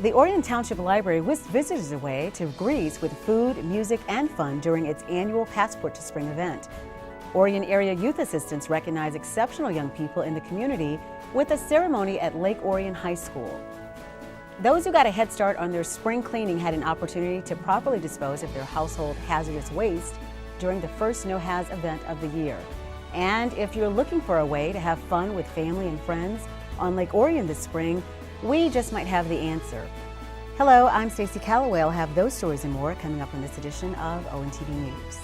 The Orion Township Library whisked visitors away to Greece with food, music, and fun during its annual Passport to Spring event. Orion Area Youth Assistants recognize exceptional young people in the community with a ceremony at Lake Orion High School. Those who got a head start on their spring cleaning had an opportunity to properly dispose of their household hazardous waste during the first No Haz event of the year. And if you're looking for a way to have fun with family and friends on Lake Orion this spring, we just might have the answer. Hello, I'm Stacy Calloway. I'll have those stories and more coming up in this edition of Ontv News.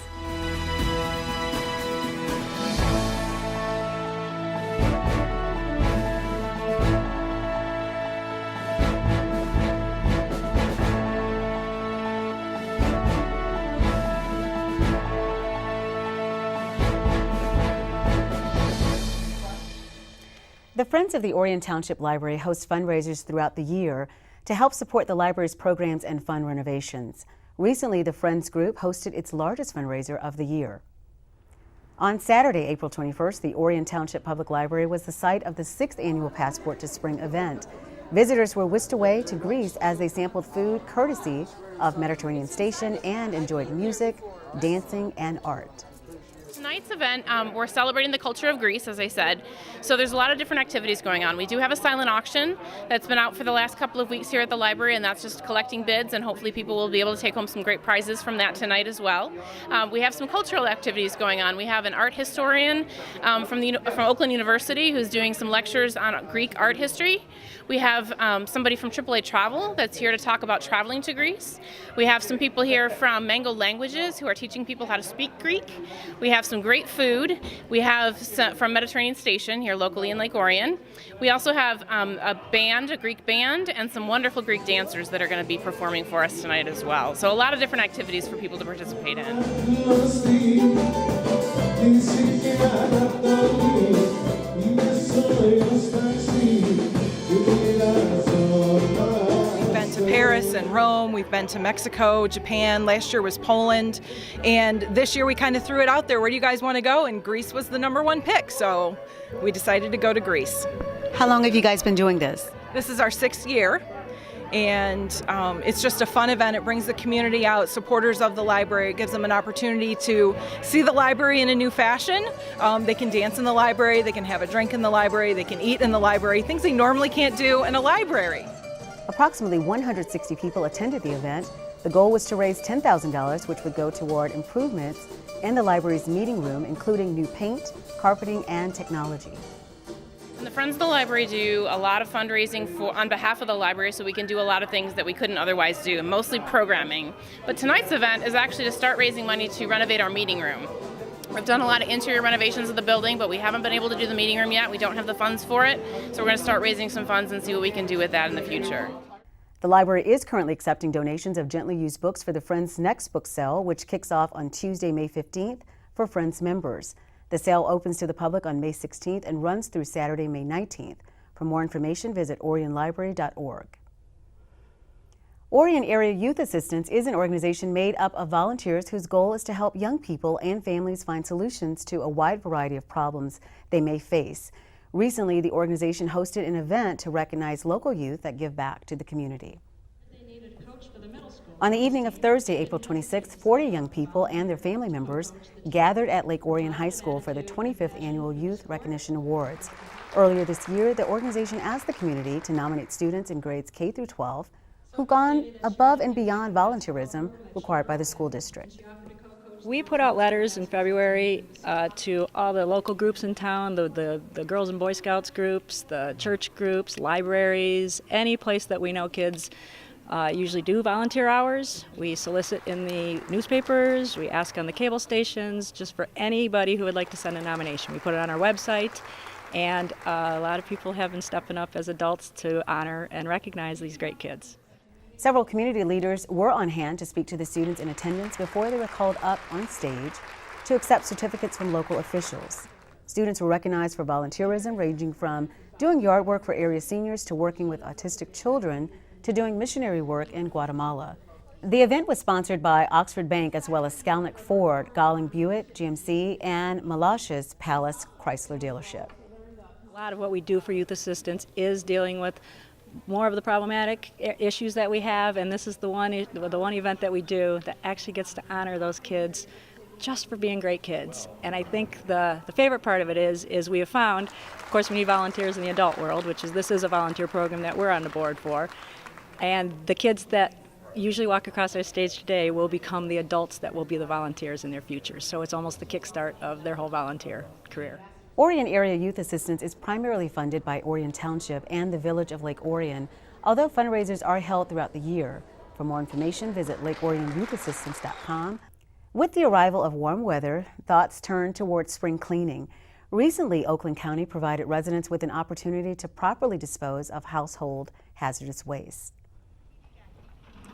The Friends of the Orion Township Library host fundraisers throughout the year to help support the library's programs and fund renovations. Recently, the Friends group hosted its largest fundraiser of the year. On Saturday, April 21st, the Orion Township Public Library was the site of the 6th annual Passport to Spring event. Visitors were whisked away to Greece as they sampled food courtesy of Mediterranean Station and enjoyed music, dancing, and art. Tonight's event, we're celebrating the culture of Greece, as I said. So there's a lot of different activities going on. We do have a silent auction that's been out for the last couple of weeks here at the library, and that's just collecting bids, and hopefully people will be able to take home some great prizes from that tonight as well. We have some cultural activities going on. We have an art historian from Oakland University who's doing some lectures on Greek art history. We have somebody from AAA Travel that's here to talk about traveling to Greece. We have some people here from Mango Languages who are teaching people how to speak Greek. We have some great food. We have some from Mediterranean Station here locally in Lake Orion. We also have a band, a Greek band, and some wonderful Greek dancers that are going to be performing for us tonight as well. So a lot of different activities for people to participate in. Paris and Rome, we've been to Mexico, Japan, last year was Poland, and this year we kind of threw it out there, where do you guys want to go? And Greece was the #1 pick, so we decided to go to Greece. How long have you guys been doing this? This is our 6th year, and it's just a fun event. It brings the community out, supporters of the library. It gives them an opportunity to see the library in a new fashion. They can dance in the library, they can have a drink in the library, they can eat in the library, things they normally can't do in a library. Approximately 160 people attended the event. The goal was to raise $10,000, which would go toward improvements in the library's meeting room, including new paint, carpeting, and technology. And the Friends of the Library do a lot of fundraising on behalf of the library, so we can do a lot of things that we couldn't otherwise do, mostly programming. But tonight's event is actually to start raising money to renovate our meeting room. We've done a lot of interior renovations of the building, but we haven't been able to do the meeting room yet. We don't have the funds for it, so we're going to start raising some funds and see what we can do with that in the future. The library is currently accepting donations of gently used books for the Friends' next book sale, which kicks off on Tuesday, May 15th for Friends members. The sale opens to the public on May 16th and runs through Saturday, May 19th. For more information, visit orionlibrary.org. Orion Area Youth Assistance is an organization made up of volunteers whose goal is to help young people and families find solutions to a wide variety of problems they may face. Recently, the organization hosted an event to recognize local youth that give back to the community. On the evening of Thursday, April 26th, 40 young people and their family members gathered at Lake Orion High School for the 25th Annual Youth Recognition Awards. Earlier this year, the organization asked the community to nominate students in grades K through 12 who've gone above and beyond volunteerism required by the school district. We put out letters in February to all the local groups in town, the Girls and Boy Scouts groups, the church groups, libraries, any place that we know kids usually do volunteer hours. We solicit in the newspapers, we ask on the cable stations, just for anybody who would like to send a nomination. We put it on our website, and a lot of people have been stepping up as adults to honor and recognize these great kids. Several community leaders were on hand to speak to the students in attendance before they were called up on stage to accept certificates from local officials. Students were recognized for volunteerism, ranging from doing yard work for area seniors to working with autistic children to doing missionary work in Guatemala. The event was sponsored by Oxford Bank as well as Skalnick Ford, Galling Buick, GMC, and Malash's Palace Chrysler dealership. A lot of what we do for youth assistance is dealing with more of the problematic issues that we have, and this is the one event that we do that actually gets to honor those kids just for being great kids. And I think the favorite part of it is we have found, of course, we need volunteers in the adult world, this is a volunteer program that we're on the board for, and the kids that usually walk across our stage today will become the adults that will be the volunteers in their future. So it's almost the kickstart of their whole volunteer career. Orion Area Youth Assistance is primarily funded by Orion Township and the Village of Lake Orion, although fundraisers are held throughout the year. For more information, visit lakeorionyouth.com. With the arrival of warm weather, thoughts turn towards spring cleaning. Recently, Oakland County provided residents with an opportunity to properly dispose of household hazardous waste.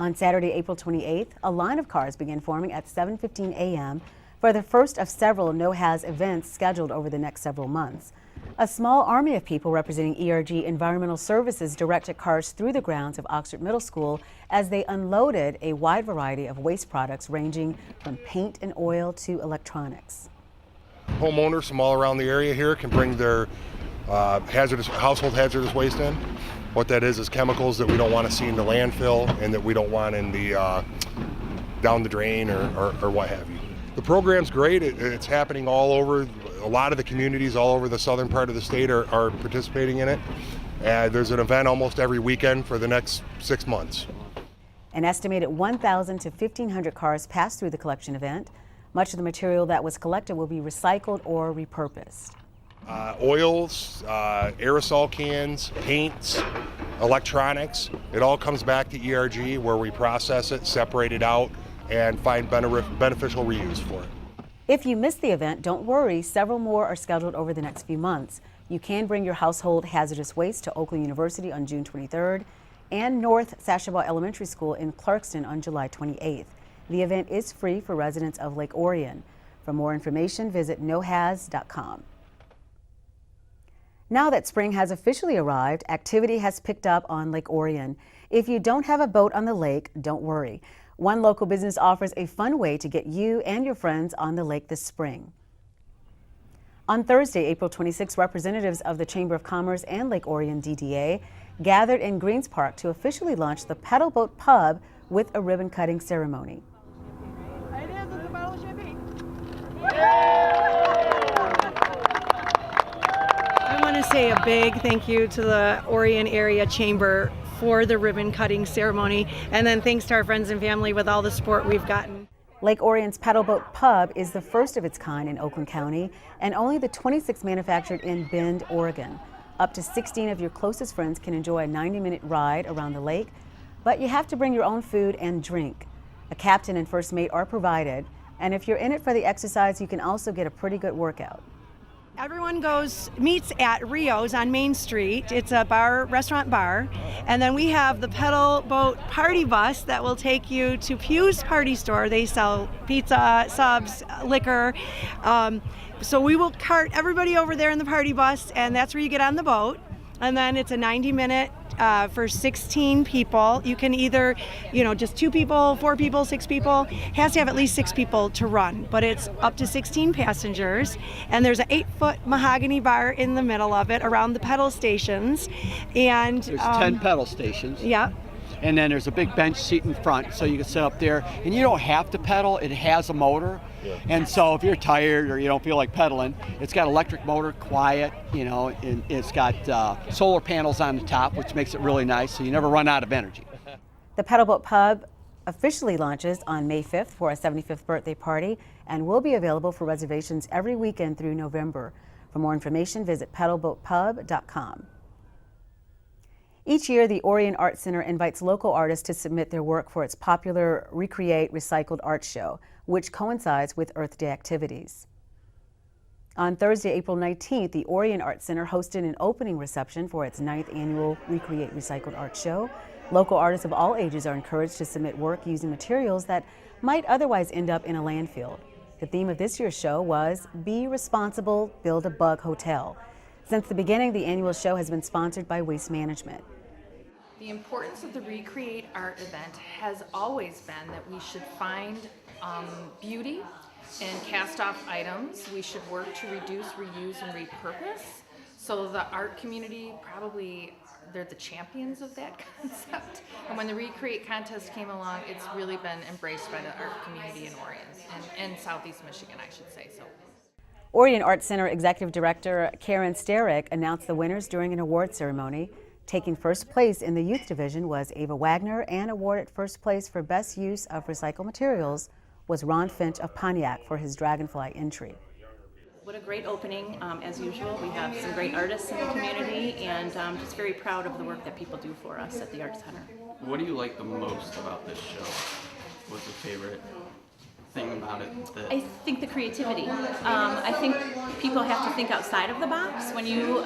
On Saturday, April 28th, a line of cars began forming at 7:15 a.m. for the first of several no-haz events scheduled over the next several months. A small army of people representing ERG Environmental Services directed cars through the grounds of Oxford Middle School as they unloaded a wide variety of waste products ranging from paint and oil to electronics. Homeowners from all around the area here can bring their household hazardous waste in. What that is chemicals that we don't want to see in the landfill and that we don't want in the down the drain or what have you. The program's great. It's happening all over. A lot of the communities all over the southern part of the state are participating in it. There's an event almost every weekend for the next 6 months. An estimated 1,000 to 1,500 cars passed through the collection event. Much of the material that was collected will be recycled or repurposed. Oils, aerosol cans, paints, electronics, it all comes back to ERG where we process it, separate it out, and find beneficial reuse for it. If you missed the event, don't worry, several more are scheduled over the next few months. You can bring your household hazardous waste to Oakland University on June 23rd and North Sashabaw Elementary School in Clarkston on July 28th. The event is free for residents of Lake Orion. For more information, visit nohaz.com. Now that spring has officially arrived, activity has picked up on Lake Orion. If you don't have a boat on the lake, don't worry. One local business offers a fun way to get you and your friends on the lake this spring. On Thursday, April 26, representatives of the Chamber of Commerce and Lake Orion DDA gathered in Greens Park to officially launch the Paddleboat Pub with a ribbon-cutting ceremony. I want to say a big thank you to the Orion Area Chamber for the ribbon cutting ceremony, and then thanks to our friends and family with all the support we've gotten. Lake Orion's Paddleboat Pub is the first of its kind in Oakland County and only the 26th manufactured in Bend, Oregon. Up to 16 of your closest friends can enjoy a 90-minute ride around the lake, but you have to bring your own food and drink. A captain and first mate are provided, and if you're in it for the exercise, you can also get a pretty good workout. Everyone meets at Rio's on Main Street. It's a restaurant bar. And then we have the Paddleboat Party Bus that will take you to Pew's Party Store. They sell pizza, subs, liquor. So we will cart everybody over there in the party bus, and that's where you get on the boat. And then it's a 90-minute for 16 people. You can either, just 2 people, 4 people, 6 people. Has to have at least 6 people to run, but it's up to 16 passengers. And there's an 8-foot mahogany bar in the middle of it around the pedal stations. And there's 10 pedal stations. Yeah. And then there's a big bench seat in front, so you can sit up there. And you don't have to pedal. It has a motor. Yeah. And so if you're tired or you don't feel like pedaling, it's got electric motor, quiet, and it's got solar panels on the top, which makes it really nice, so you never run out of energy. The Paddleboat Pub officially launches on May 5th for a 75th birthday party and will be available for reservations every weekend through November. For more information, visit paddleboatpub.com. Each year, the Orion Art Center invites local artists to submit their work for its popular Recreate Recycled art show, which coincides with Earth Day activities. On Thursday, April 19th, the Orion Art Center hosted an opening reception for its 9th annual Recreate Recycled art show. Local artists of all ages are encouraged to submit work using materials that might otherwise end up in a landfill. The theme of this year's show was Be Responsible, Build a Bug Hotel. Since the beginning, the annual show has been sponsored by Waste Management. The importance of the Recreate Art event has always been that we should find beauty and cast-off items. We should work to reduce, reuse, and repurpose. So the art community probably they're the champions of that concept. And when the Recreate contest came along, it's really been embraced by the art community in Orion and Southeast Michigan, I should say. So. Orion Art Center Executive Director Karen Sterick announced the winners during an award ceremony. Taking first place in the youth division was Ava Wagner, and awarded first place for best use of recycled materials was Ron Finch of Pontiac for his Dragonfly entry. What a great opening, as usual. We have some great artists in the community, and just very proud of the work that people do for us at the Art Center. What do you like the most about this show? What's your favorite thing about it? I think the creativity. I think people have to think outside of the box. When you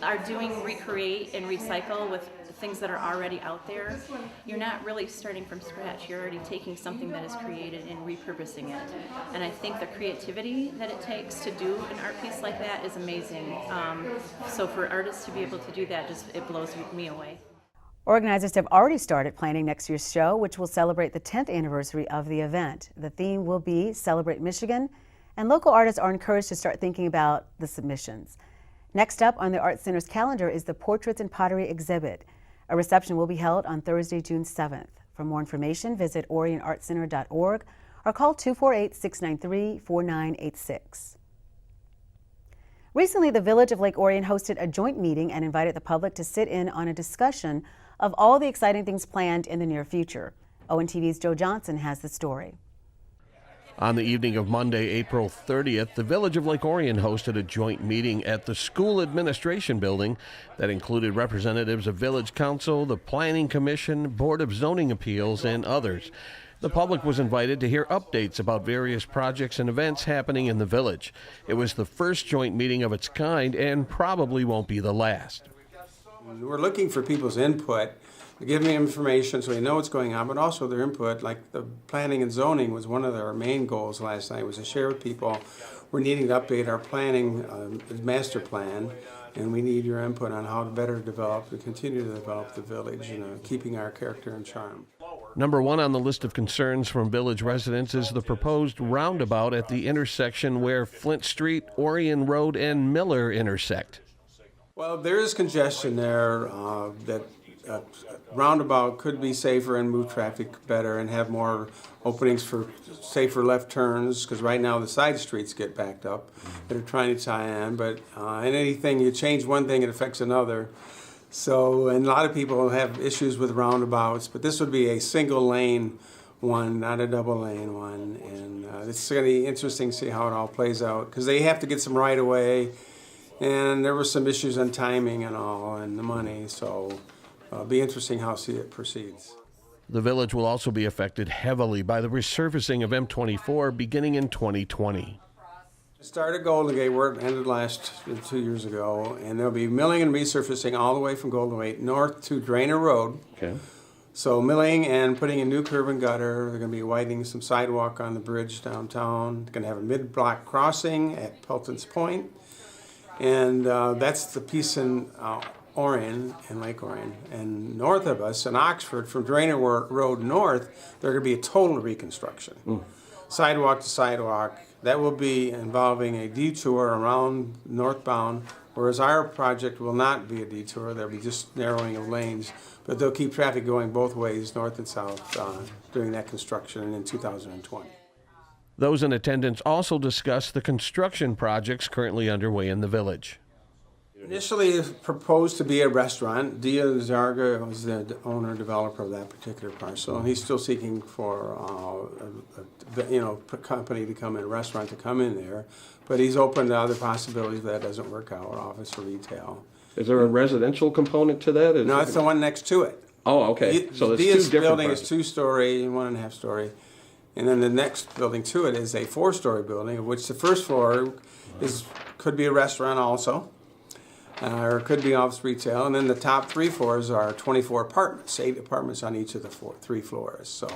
are doing recreate and recycle with things that are already out there, you're not really starting from scratch. You're already taking something that is created and repurposing it. And I think the creativity that it takes to do an art piece like that is amazing. So for artists to be able to do that, it blows me away. Organizers have already started planning next year's show, which will celebrate the 10th anniversary of the event. The theme will be Celebrate Michigan, and local artists are encouraged to start thinking about the submissions. Next up on the Art Center's calendar is the Portraits and Pottery exhibit. A reception will be held on Thursday, June 7th. For more information, visit orionartcenter.org or call 248-693-4986. Recently, the Village of Lake Orion hosted a joint meeting and invited the public to sit in on a discussion of all the exciting things planned in the near future. ONTV's Joe Johnson has the story. On the evening of Monday, April 30th, the Village of Lake Orion hosted a joint meeting at the School Administration Building that included representatives of Village Council, the Planning Commission, Board of Zoning Appeals, and others. The public was invited to hear updates about various projects and events happening in the village. It was the first joint meeting of its kind and probably won't be the last. We're looking for people's input to give me information so we know what's going on, but also their input. Like the planning and zoning was one of our main goals last night, was to share with people we're needing to update our planning master plan, and we need your input on how to better develop and continue to develop the village, keeping our character and charm. Number one on the list of concerns from village residents is the proposed roundabout at the intersection where Flint Street, Orion Road, and Miller intersect. Well, there is congestion there. That roundabout could be safer and move traffic better and have more openings for safer left turns, because right now the side streets get backed up that are trying to tie in. But in anything, you change one thing, it affects another. So, and a lot of people have issues with roundabouts, but this would be a single lane one, not a double lane one. And it's going to be interesting to see how it all plays out, because they have to get some right of way. And there were some issues on timing and all, and the money, so it'll be interesting how it proceeds. The village will also be affected heavily by the resurfacing of M24 beginning in 2020. It started Golden Gate where it ended 2 years ago, and there'll be milling and resurfacing all the way from Golden Gate north to Drainer Road. Okay. So milling and putting a new curb and gutter. They're going to be widening some sidewalk on the bridge downtown. They're going to have a mid-block crossing at Pelton's Point. And that's the piece in Orion and Lake Orion. And north of us in Oxford, from Drainer Road north, there's going to be a total reconstruction. Sidewalk to sidewalk. That will be involving a detour around northbound, whereas our project will not be a detour. There'll be just narrowing of lanes, but they'll keep traffic going both ways, north and south, during that construction in 2020. Those in attendance also discussed the construction projects currently underway in the village. Initially proposed to be a restaurant. Dia Zarga was the owner developer of that particular parcel, and he's still seeking for a company to come in, a restaurant to come in there. But he's open to other possibilities if that doesn't work out, office or retail. Is there a residential component to that? No, it's the one next to it. Oh, okay. So Dia's building is 2-story and 1.5-story. And then the next building to it is a 4-story building, of which the first floor could be a restaurant also, or it could be office retail. And then the top 3 floors are 24 apartments, 8 apartments on each of the 3 floors. So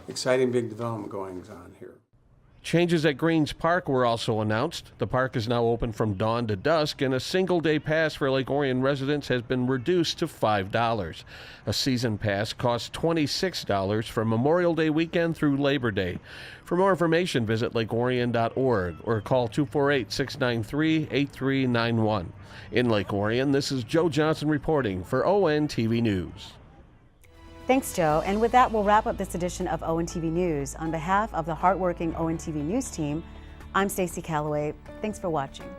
exciting big development going on here. Changes at Greens Park were also announced. The park is now open from dawn to dusk, and a single-day pass for Lake Orion residents has been reduced to $5. A season pass costs $26 from Memorial Day weekend through Labor Day. For more information, visit lakeorion.org or call 248-693-8391. In Lake Orion, this is Joe Johnson reporting for ONTV News. Thanks, Joe. And with that, we'll wrap up this edition of ONTV News. On behalf of the hardworking ONTV News team, I'm Stacy Calloway. Thanks for watching.